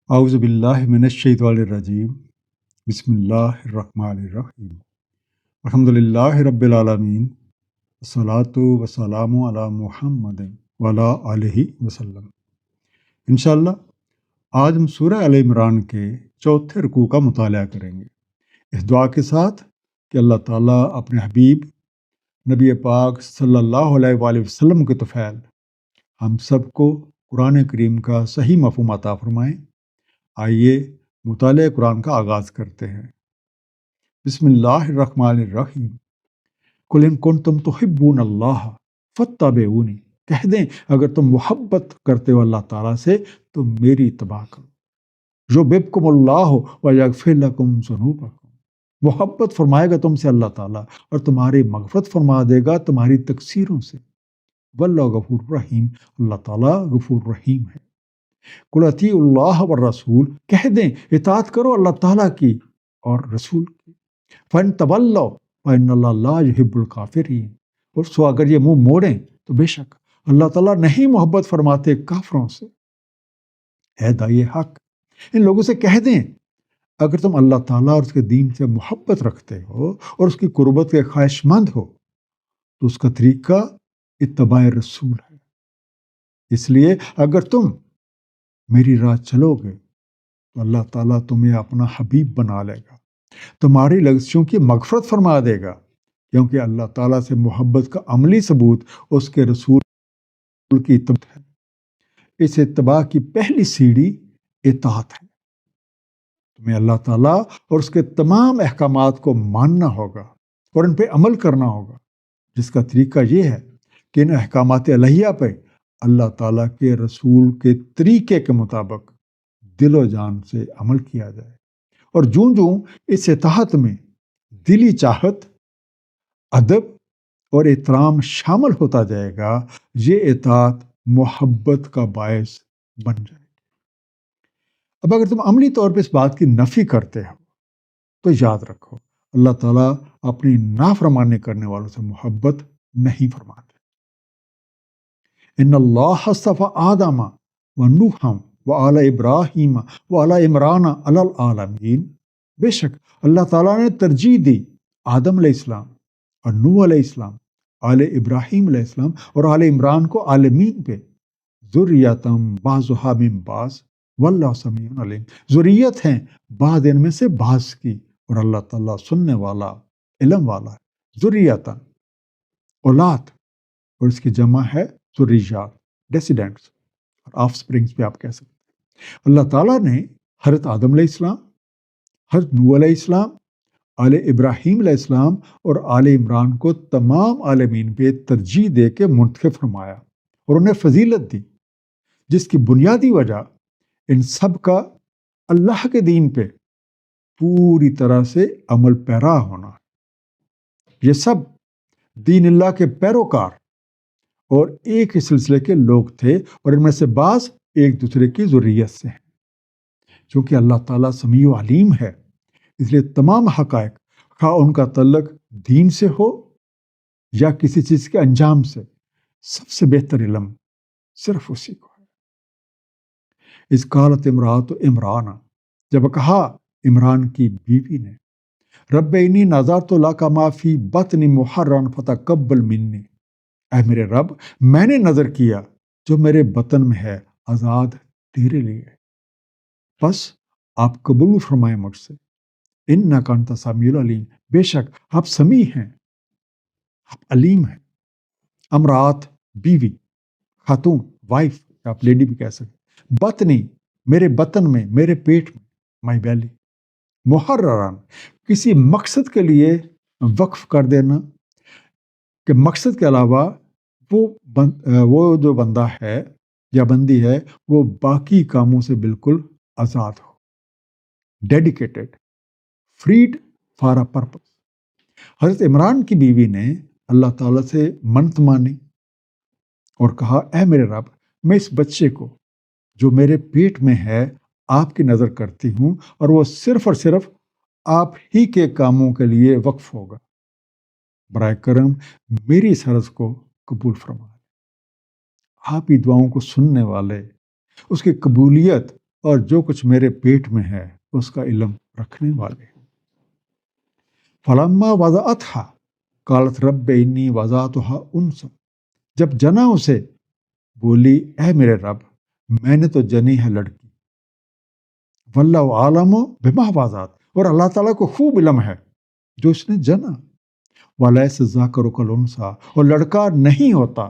اعوذ باللہ من الشیطان الرجیم بسم اللہ الرحمن الرحیم الحمد للہ رب العالمین والصلاۃ والسلام علی محمد وعلی آلہ وسلم۔ انشاءاللہ آج ہم سورہ آل عمران کے چوتھے رکوع کا مطالعہ کریں گے، اس دعا کے ساتھ کہ اللہ تعالیٰ اپنے حبیب نبی پاک صلی اللہ علیہ وآلہ وسلم کے طفیل ہم سب کو قرآن کریم کا صحیح مفہوم عطا فرمائیں۔ آئیے مطالعہ قرآن کا آغاز کرتے ہیں۔ بسم اللہ الرحمن الرحیم۔ قل ان کنتم تحبون اللہ فاتبعونی، کہہ دیں اگر تم محبت کرتے ہو اللہ تعالیٰ سے تو میری اتباع کرو۔ یحببکم اللہ ویغفر لکم ذنوبکم، محبت فرمائے گا تم سے اللہ تعالیٰ اور تمہاری مغفرت فرما دے گا تمہاری تقصیروں سے۔ واللہ غفور رحیم، اللہ تعالیٰ غفور رحیم ہے۔ قل اطیعوا اللہ والرسول، کہہ دیں اطاعت کرو اللہ تعالیٰ کی اور رسول کی۔ فَإِن تَوَلَّوْا فَإِنَّ اللَّهَ لَا يُحِبُّ الْكَافِرِينَ، اور سو اگر یہ منہ موڑیں تو بے شک اللہ تعالیٰ نہیں محبت فرماتے کافروں سے۔ اے داعی حق، ان لوگوں سے کہہ دیں اگر تم اللہ تعالیٰ اور اس کے دین سے محبت رکھتے ہو اور اس کی قربت کے خواہش مند ہو تو اس کا طریقہ اتباع رسول ہے۔ اس لیے اگر تم میری راہ چلو گے تو اللہ تعالیٰ تمہیں اپنا حبیب بنا لے گا، تمہاری لغزشوں کی مغفرت فرما دے گا، کیونکہ اللہ تعالیٰ سے محبت کا عملی ثبوت اس کے رسول کی اتباع ہے۔ اس اتباع کی پہلی سیڑھی اطاعت ہے۔ تمہیں اللہ تعالیٰ اور اس کے تمام احکامات کو ماننا ہوگا اور ان پہ عمل کرنا ہوگا، جس کا طریقہ یہ ہے کہ ان احکامات الہیہ پہ اللہ تعالیٰ کے رسول کے طریقے کے مطابق دل و جان سے عمل کیا جائے، اور جوں جوں اس اطاعت میں دلی چاہت، ادب اور احترام شامل ہوتا جائے گا، یہ اطاعت محبت کا باعث بن جائے گی۔ اب اگر تم عملی طور پہ اس بات کی نفی کرتے ہو تو یاد رکھو اللہ تعالیٰ اپنی نافرمانی کرنے والوں سے محبت نہیں فرماتے۔ ان اللہ اصطفیٰ آدم و نوحا و آل ابراہیم و آل عمران علی العالمین، بے شک اللہ تعالیٰ نے ترجیح دی آدم علیہ السلام اور نوح علیہ السلام، آل ابراہیم علیہ السلام اور آل عمران کو عالمین پہ۔ ذریتم بعضھا من بعض واللہ سمیع علیم، ذریت ہیں بعض ان میں سے بعض کی، اور اللہ تعالیٰ سننے والا، علم والا ہے۔ ذریتن اولاد، اور اس کی جمع ہے ذریات، ڈیسیڈنٹس اور آف سپرنگس بھی آپ کہہ سکتے ہیں۔ اللہ تعالیٰ نے حضرت آدم علیہ السلام، حضرت نوح علیہ السلام، آل ابراہیم علیہ السلام اور آل عمران کو تمام عالمین پہ ترجیح دے کے منتخب فرمایا اور انہیں فضیلت دی، جس کی بنیادی وجہ ان سب کا اللہ کے دین پہ پوری طرح سے عمل پیرا ہونا ہے۔ یہ سب دین اللہ کے پیروکار اور ایک ہی سلسلے کے لوگ تھے، اور ان میں سے بعض ایک دوسرے کی ذریت سے ہیں۔ چونکہ اللہ تعالیٰ سمیع و علیم ہے، اس لیے تمام حقائق، خواہ ان کا تعلق دین سے ہو یا کسی چیز کے انجام سے، سب سے بہتر علم صرف اسی کو ہے۔ اذ قالت امرأۃ عمران، جب کہا عمران کی بیوی نے، رب انی نذرت لک ما فی بطنی محررا فتقبل منی، اے میرے رب میں نے نظر کیا جو میرے بطن میں ہے آزاد تیرے لیے، بس آپ قبول فرمائیں مجھ سے۔ انک انت السمیع العلیم، بے شک آپ سمیع ہیں، آپ علیم ہیں۔ امرات بیوی، خاتون، وائف، آپ لیڈی بھی کہہ سکتے۔ بطنی میرے بطن میں، میرے پیٹ میں، مائی بیلی۔ محرران کسی مقصد کے لیے وقف کر دینا کہ مقصد کے علاوہ وہ جو بندہ ہے یا بندی ہے وہ باقی کاموں سے بالکل آزاد ہو، dedicated, freed for a purpose. حضرت عمران کی بیوی نے اللہ تعالیٰ سے منت مانی اور کہا، اے میرے رب میں اس بچے کو جو میرے پیٹ میں ہے آپ کی نظر کرتی ہوں، اور وہ صرف اور صرف آپ ہی کے کاموں کے لیے وقف ہوگا، برائے کرم میری اس عرض کو قبول فرما۔ آپ ہی دعاؤں کو سننے والے، اس کی قبولیت اور جو کچھ میرے پیٹ میں ہے اس کا علم رکھنے والے. فلما وضعتها قالت رب انی وضعتها انثى، جب جنا اسے بولی اے میرے رب میں نے تو جنی ہے لڑکی. واللہ عالم بما وضعت، اور اللہ تعالیٰ کو خوب علم ہے جو اس نے جنا. ولیس الذکر کالانثی، اور لڑکا نہیں ہوتا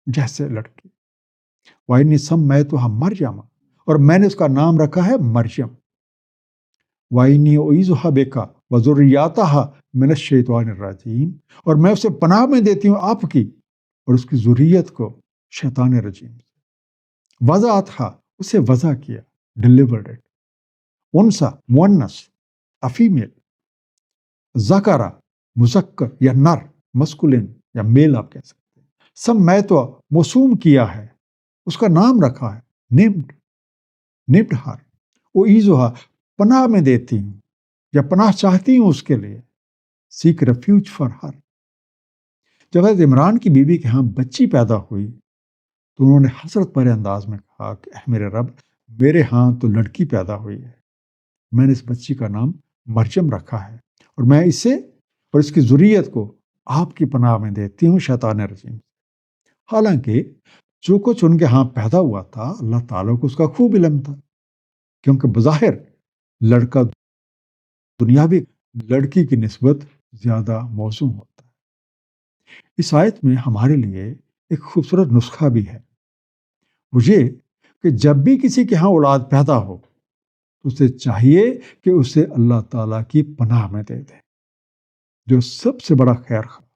جیسے لڑکی. وانی سمیتها مریم، اور میں نے اس کا نام رکھا ہے مریم. وانی اعیذها بک وذریتها من الشیطان الرجیم، اور میں اسے پناہ میں دیتی ہوں آپ کی اور اس کی ذریت کو شیطان رجیم سے. وضعتها، اسے وضع کیا، ڈلیورڈ اٹ. انثی مؤنث، فیمیل. ذکر مذکر یا نر، مسکولین یا میل آپ کہہ سکتے ہیں. سمیتها موسوم کیا ہے، اس کا نام رکھا ہے، نیمڈ ہر. اعیذها پناہ میں دیتی ہوں یا پناہ چاہتی ہوں اس کے لیے. سیک ریفیوج فار ہر. جب حضرت عمران کی بیوی کے ہاں بچی پیدا ہوئی تو انہوں نے حسرت بھرے انداز میں کہا کہ اے میرے رب، میرے ہاں تو لڑکی پیدا ہوئی ہے، میں نے اس بچی کا نام مریم رکھا ہے اور میں اسے اور اس کی ذریت کو آپ کی پناہ میں دیتی ہوں شیطان رجیم. حالانکہ جو کچھ ان کے ہاں پیدا ہوا تھا اللہ تعالیٰ کو اس کا خوب علم تھا، کیونکہ بظاہر لڑکا دنیاوی لڑکی کی نسبت زیادہ موزوں ہوتا ہے. اس آیت میں ہمارے لیے ایک خوبصورت نسخہ بھی ہے، وہ یہ کہ جب بھی کسی کے ہاں اولاد پیدا ہو تو اسے چاہیے کہ اسے اللہ تعالیٰ کی پناہ میں دے دے، جو سب سے بڑا خیر خواہ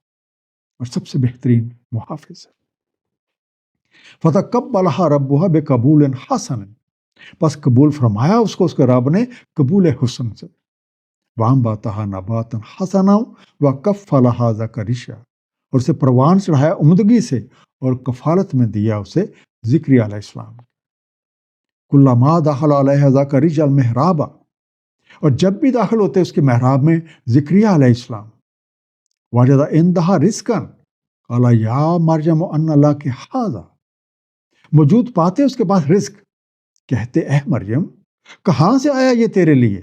اور سب سے بہترین محافظ ہے. فَتَقَبَّلَهَا رَبُّهَا بِقَبُولٍ حَسَنٍ، بس قبول فرمایا اس کو اس کے رب نے قبول حسن سے. وَأَنبَتَهَا نَبَاتًا حَسَنًا وَكَفَّلَهَا زَكَرِيَّا، اور اسے پروان چڑھایا عمدگی سے اور کفالت میں دیا اسے زکریا علیہ السلام. کلما دخل علیہ زکریا المحراب، اور جب بھی داخل ہوتے اس کے محراب میں زکریا علیہ السلام، وجد عندها رزقا قال یا مریم ان لک ھذا، موجود پاتے اس کے پاس رزق، کہتے اے مریم کہاں سے آیا یہ تیرے لیے؟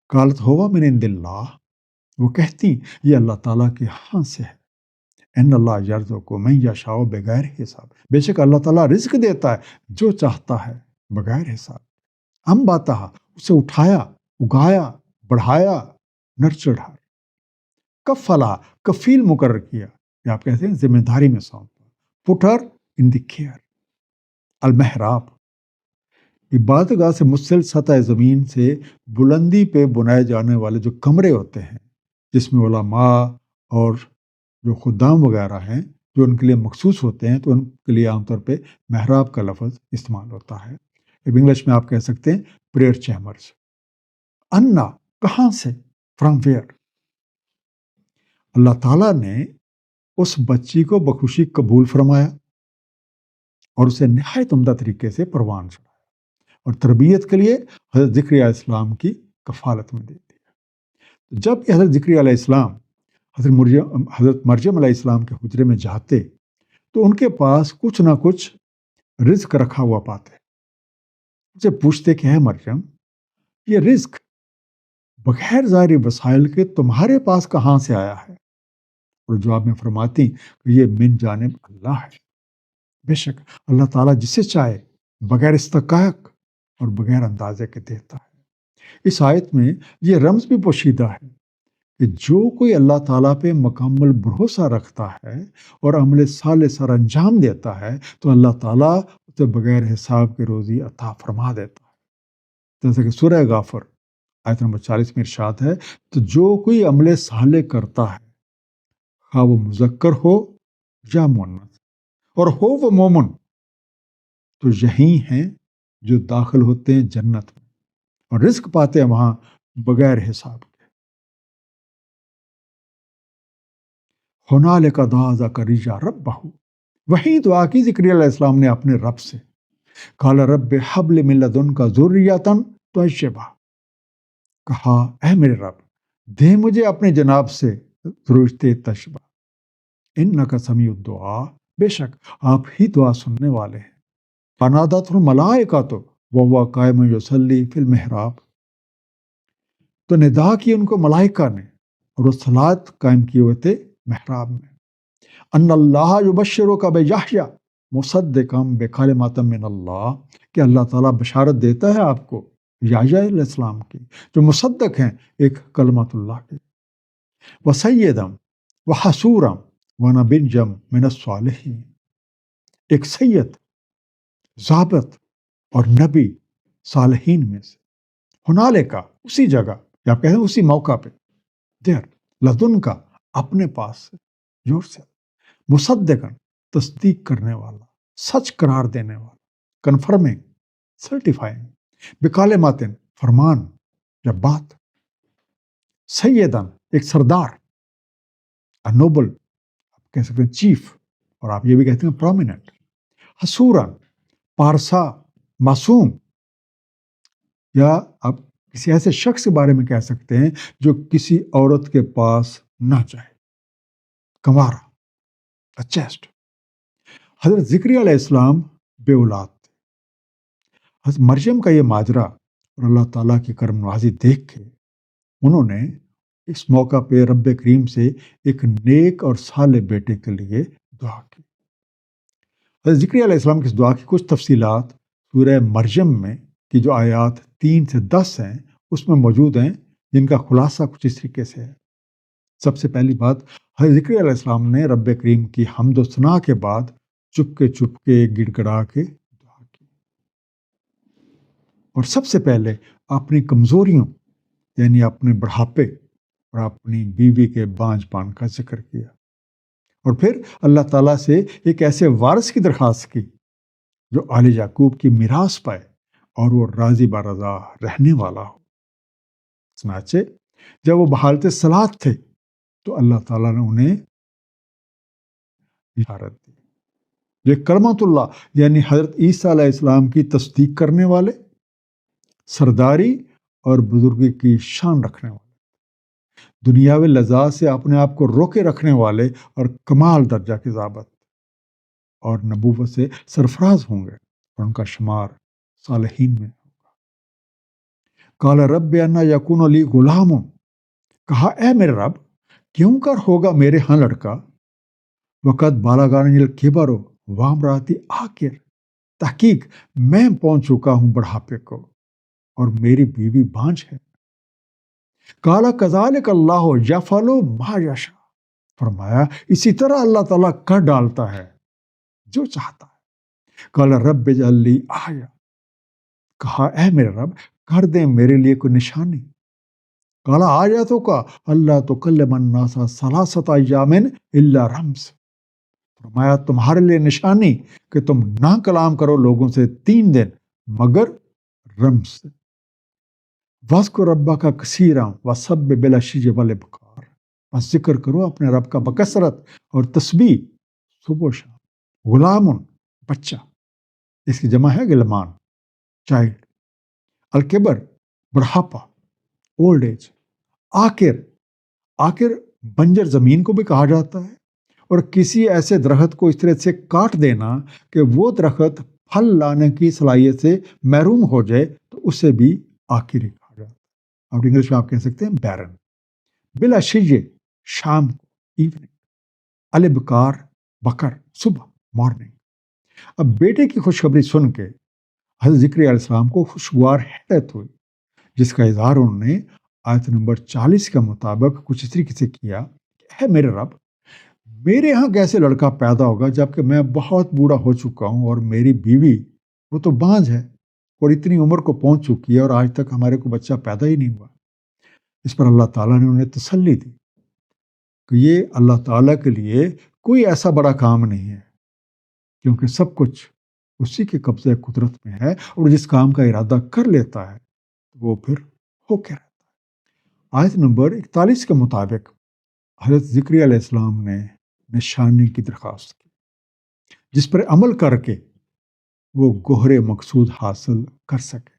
قالت ہوا من عند اللہ، وہ کہتی یہ اللہ تعالیٰ کے ہاں سے ہے. ان اللہ یرزق من یشاء بغیر حساب، بے شک اللہ تعالیٰ رزق دیتا ہے جو چاہتا ہے بغیر حساب. انبتہا، اسے اٹھایا، اگایا، بڑھایا، نرچرڈ ہر. کفلا، کفیل مقرر کیا، یا آپ کہتے ہیں ذمہ داری میں سونپا. پٹ ہر ان دی کیئر. المحراب، عبادت گاہ سے متصل سطح زمین سے بلندی پہ بنائے جانے والے جو کمرے ہوتے ہیں جس میں علماء اور جو خدام وغیرہ ہیں جو ان کے لیے مخصوص ہوتے ہیں، تو ان کے لیے عام طور پہ محراب کا لفظ استعمال ہوتا ہے. اب انگلش میں آپ کہہ سکتے ہیں پریئر چیمبرز. انا، کہاں سے، فرام ویئر. اللہ تعالیٰ نے اس بچی کو بخوشی قبول فرمایا اور اسے نہایت عمدہ طریقے سے پروان چڑھایا اور تربیت کے لیے حضرت زکریا علیہ السلام کی کفالت میں دے دیا. جب کہ حضرت زکریا علیہ السلام حضرت مریم علیہ السلام کے حجرے میں جاتے تو ان کے پاس کچھ نہ کچھ رزق رکھا ہوا پاتے. اسے پوچھتے کہ ہے مریم، یہ رزق بغیر ظاہری وسائل کے تمہارے پاس کہاں سے آیا ہے؟ اور جواب میں فرماتی کہ یہ من جانب اللہ ہے. بے شک اللہ تعالیٰ جسے چاہے بغیر استحقاق اور بغیر اندازے کے دیتا ہے. اس آیت میں یہ رمز بھی پوشیدہ ہے کہ جو کوئی اللہ تعالیٰ پہ مکمل بھروسہ رکھتا ہے اور عمل صالح سر انجام دیتا ہے تو اللہ تعالیٰ اسے بغیر حساب کے روزی عطا فرما دیتا ہے. جیسا کہ سورہ غافر آیت نمبر 40 میں ارشاد ہے، تو جو کوئی عمل صالح کرتا ہے خواہ وہ مذکر ہو یا مؤنث اور ہو وہ مومن، تو یہی ہیں جو داخل ہوتے ہیں جنت میں اور رزق پاتے ہیں وہاں بغیر حساب کے. ہنالک دعا زکریا ربہ، وہی دعا کی زکریا علیہ السلام نے اپنے رب سے. قال رب ہب لی من لدنک ذریۃ طیبہ، کہا اے میرے رب دے مجھے اپنے جناب سے ذریت طیبہ. انک سمیع الدعاء، بے شک آپ ہی دعا سننے والے ہیں. فنادت الملائکۃ وَهُوَ قَائِمٌ يُصَلِّي فِي الْمِحْرَابِ، تو ندا کی ان کو ملائکہ نے اور وہ صلاۃ قائم کیے ہوئے تھے محراب میں. ان اللہ یبشرک بیحییٰ مصدقا بکلمات من اللہ، کہ اللہ تعالیٰ بشارت دیتا ہے آپ کو یحییٰ علیہ السلام کی جو مصدق ہیں ایک کلمات اللہ کے. وسیدا وحسورا ونبیا من الصالحین، ایک سید، ضابط اور نبی صالحین میں سے. ہنالکا، اسی جگہ، یا آپ کہتے ہیں اسی موقع پہ، دیر لدن کا، اپنے پاس سے، زور سے، مصدقاً، تصدیق کرنے والا، سچ قرار دینے والا، کنفرمنگ، سرٹیفائنگ، بکالمات، فرمان یا بات، سیدن، ایک سردار، نوبل، آپ کہہ سکتے ہیں چیف، اور آپ یہ بھی کہتے ہیں پرومیننٹ، حسوراً، پارسا، معصوم، یا آپ کسی ایسے شخص کے بارے میں کہہ سکتے ہیں جو کسی عورت کے پاس نہ جائے، کنوارا، چیسٹ. حضرت زکریا علیہ السلام بے اولاد تھے. حضرت مریم کا یہ ماجرا اور اللہ تعالیٰ کی کرم نوازی دیکھ کے انہوں نے اس موقع پہ رب کریم سے ایک نیک اور صالح بیٹے کے لیے دعا کی. حضرت زکریا علیہ السلام کی اس دعا کی کچھ تفصیلات سورہ مریم میں کی جو آیات 3 سے 10 ہیں اس میں موجود ہیں، جن کا خلاصہ کچھ اس طریقے سے ہے. سب سے پہلی بات، حضرت زکریا علیہ السلام نے رب کریم کی حمد و ثنا کے بعد چپ کے گڑ گڑا کے دعا کی، اور سب سے پہلے اپنی کمزوریوں یعنی اپنے بڑھاپے اور اپنی بیوی کے بانجھ پان کا ذکر کیا، اور پھر اللہ تعالیٰ سے ایک ایسے وارث کی درخواست کی جو آل یعقوب کی میراث پائے اور وہ راضی برضا رہنے والا ہو. چنانچہ جب وہ بحالت صلاۃ تھے تو اللہ تعالیٰ نے انہیں بشارت دی. یہ کلمات اللہ یعنی حضرت عیسیٰ علیہ السلام کی تصدیق کرنے والے، سرداری اور بزرگی کی شان رکھنے والے، دنیاوی لذات سے اپنے آپ کو روکے رکھنے والے اور کمال درجہ کے ضابط، اور نبوت سے سرفراز ہوں گے اور ان کا شمار صالحین میں ہوگا. قال رب انا یکون لی غلام، کہا اے میرے رب کیوں کر ہوگا میرے ہاں لڑکا، وقت بالغانی الکبر وامراتی آخر، تحقیق میں پہنچ چکا ہوں بڑھاپے کو اور میری بیوی بانجھ ہے. قال کذالک اللہ یفعل ما یشاء، فرمایا اسی طرح اللہ تعالیٰ کر ڈالتا ہے جو چاہتا ہے. قال رب اجعل لی آیہ، کہا اے میرے رب کر دیں میرے لیے کوئی نشانی. قال آیاتوں کا اللہ تکلم الناس ثلاثۃ ایام الا رمز، فرمایا تمہارے لیے نشانی کہ تم نہ کلام کرو لوگوں سے 3 دن مگر رمز سے. وَاذْكُرْ رَبَّكَ كَثِيرًا وَسَبِّحْ بِالْعَشِيِّ وَالْإِبْكَارِ، بس ذکر کرو اپنے رب کا بکثرت اور تسبیح صبح و شام. غلام، بچہ، اس کی جمع ہے غلمان، چائلڈ. الکبر، بڑھاپا، اولڈ ایج. آخر بنجر زمین کو بھی کہا جاتا ہے، اور کسی ایسے درخت کو اس طرح سے کاٹ دینا کہ وہ درخت پھل لانے کی صلاحیت سے محروم ہو جائے تو اسے بھی آخر ہی کہا جاتا ہے. اور انگلش میں آپ کہہ سکتے ہیں بیرن. بالعشیہ، شام کو، ایوننگ. الابکار، بکر، صبح، مارننگ. اب بیٹے کی خوشخبری سن کے حضرت زکریا علیہ السلام کو خوشگوار حیرت ہوئی، جس کا اظہار انہوں نے آیت نمبر 40 کے مطابق کچھ اس طریقے سے کیا کہ اے میرے رب میرے ہاں کیسے لڑکا پیدا ہوگا جبکہ میں بہت بوڑھا ہو چکا ہوں اور میری بیوی وہ تو بانجھ ہے اور اتنی عمر کو پہنچ چکی ہے اور آج تک ہمارے کو بچہ پیدا ہی نہیں ہوا. اس پر اللہ تعالیٰ نے انہیں تسلی دی کہ یہ اللہ تعالیٰ کے لیے کوئی ایسا بڑا کام نہیں ہے، کیونکہ سب کچھ اسی کے قبضہ قدرت میں ہے، اور جس کام کا ارادہ کر لیتا ہے وہ پھر ہو کے رہتا ہے. آیت نمبر 41 کے مطابق حضرت زکریا علیہ السلام نے نشانی کی درخواست کی جس پر عمل کر کے وہ گوہر مقصود حاصل کر سکے،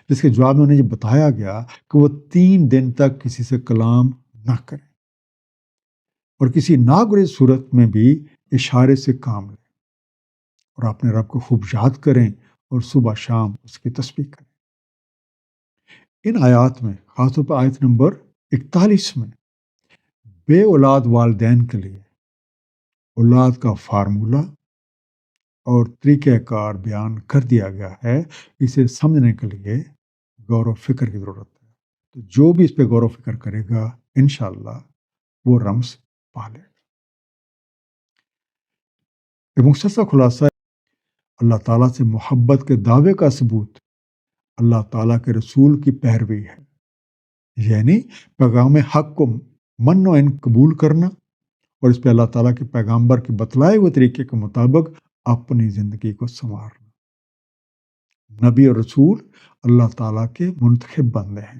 جس کے جواب میں انہیں یہ بتایا گیا کہ وہ 3 دن تک کسی سے کلام نہ کریں اور کسی ناگزیر صورت میں بھی اشارے سے کام لیں اور اپنے رب کو خوب یاد کریں اور صبح شام اس کی تسبیح کریں۔ ان آیات میں خاص طور پر آیت نمبر 41 میں بے اولاد والدین کے لیے اولاد کا فارمولہ اور طریقہ کار بیان کر دیا گیا ہے۔ اسے سمجھنے کے لیے غور و فکر کی ضرورت ہے۔ تو جو بھی اس پہ غور و فکر کرے گا انشاءاللہ وہ رمز پا لے گا۔ ایک مختصر خلاصہ، اللہ تعالیٰ سے محبت کے دعوے کا ثبوت اللہ تعالیٰ کے رسول کی پیروی ہے، یعنی پیغام حق کو من و عین قبول کرنا اور اس پہ اللہ تعالیٰ کے پیغامبر کے بتلائے ہوئے طریقے کے مطابق اپنی زندگی کو سنوارنا۔ نبی اور رسول اللہ تعالیٰ کے منتخب بندے ہیں۔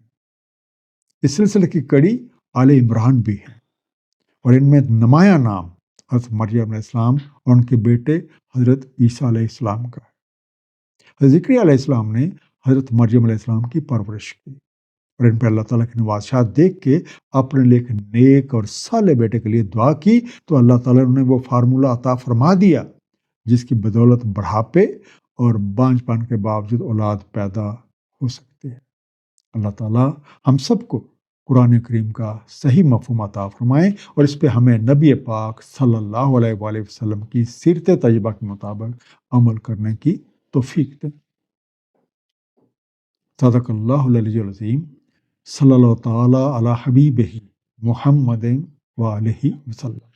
اس سلسلے کی کڑی آل عمران بھی ہے، اور ان میں نمایاں نام حضرت مریم علیہ السلام اور ان کے بیٹے حضرت عیسیٰ علیہ السلام کا ہے۔ حضرت زکریا علیہ السلام نے حضرت مریم علیہ السلام کی پرورش کی اور ان پہ اللہ تعالیٰ کی نوازشات دیکھ کے اپنے لیے ایک نیک اور صالح بیٹے کے لیے دعا کی، تو اللہ تعالیٰ نے وہ فارمولہ عطا فرما دیا جس کی بدولت بڑھاپے اور بانجھ پن کے باوجود اولاد پیدا ہو سکتی ہے۔ اللہ تعالیٰ ہم سب کو قرآن کریم کا صحیح مفہوم عطا فرمائے اور اس پہ ہمیں نبی پاک صلی اللہ علیہ وآلہ وسلم کی سیرت طیبہ کے مطابق عمل کرنے کی توفیق دے۔ صدق اللہ العلی العظیم، صلی اللہ تعالیٰ علی حبیبہ محمد وآلہ وسلم۔